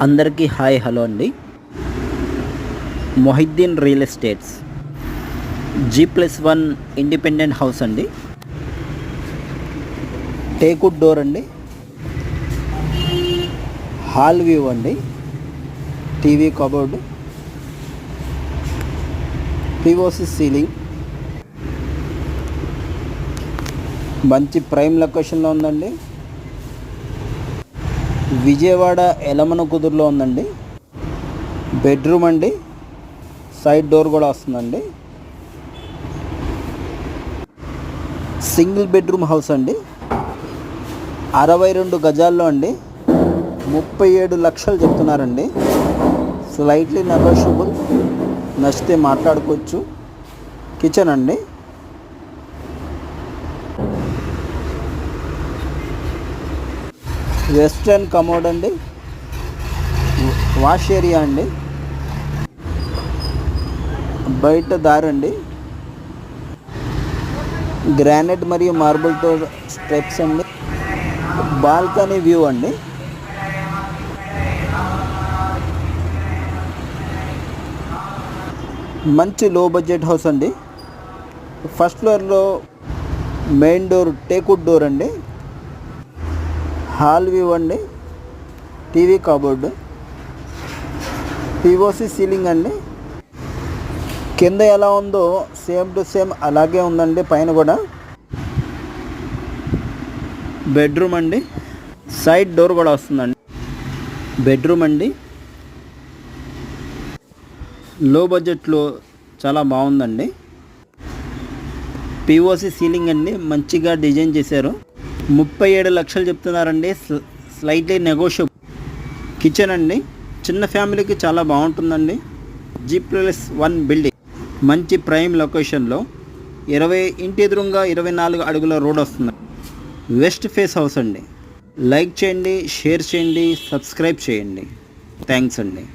అందరికీ hi hello అండి. Mohiddin real estates G+1 independent house అండి. టేక్వుడ్ డోర్ అండి, హాల్ వ్యూ అండి, టీవీ కబోర్డు, పిఓసి సీలింగ్, మంచి ప్రైమ్ లొకేషన్లో ఉందండి. విజయవాడ ఎలమనకుదురులో ఉందండి. బెడ్రూమ్ అండి, సైడ్ డోర్ కూడా వస్తుందండి. సింగిల్ బెడ్రూమ్ హౌస్ అండి, 62 గజాల్లో అండి. 37 లక్షలు చెప్తున్నారండి. స్లైట్లీ నెగోషియబుల్, నచ్చితే మాట్లాడుకోవచ్చు. కిచెన్ అండి, వెస్ట్రన్ కమోడ్ అండి, వాష్ ఏరియా అండి, బయట దారి అండి, గ్రానైట్ మరియు మార్బుల్తో స్టెప్స్ అండి, బాల్కనీ వ్యూ అండి. మంచి లో బడ్జెట్ హౌస్ అండి. ఫస్ట్ ఫ్లోర్లో మెయిన్ డోర్ టేక్వుడ్ డోర్ అండి, హాల్ వ్యూ అండి, టీవీ కబోర్డు, పిఓసి సీలింగ్ అండి. కింద ఎలా ఉందో సేమ్ టు సేమ్ అలాగే ఉందండి. పైన కూడా బెడ్రూమ్ అండి, సైడ్ డోర్ కూడా వస్తుందండి. బెడ్రూమ్ అండి, లో బడ్జెట్లో చాలా బాగుందండి. పిఓసి సీలింగ్ అండి, మంచిగా డిజైన్ చేశారు. 37 లక్షలు చెప్తున్నారండి. Slightly negotiable. కిచెన్ అండి, చిన్న ఫ్యామిలీకి చాలా బాగుంటుందండి. G+1 బిల్డింగ్, మంచి ప్రైమ్ లొకేషన్లో 20 ఇంటి ఎదురుగా 24 అడుగుల రోడ్ వస్తుంది. వెస్ట్ ఫేస్ హౌస్ అండి. లైక్ చేయండి, షేర్ చేయండి, సబ్స్క్రైబ్ చేయండి. థ్యాంక్స్ అండి.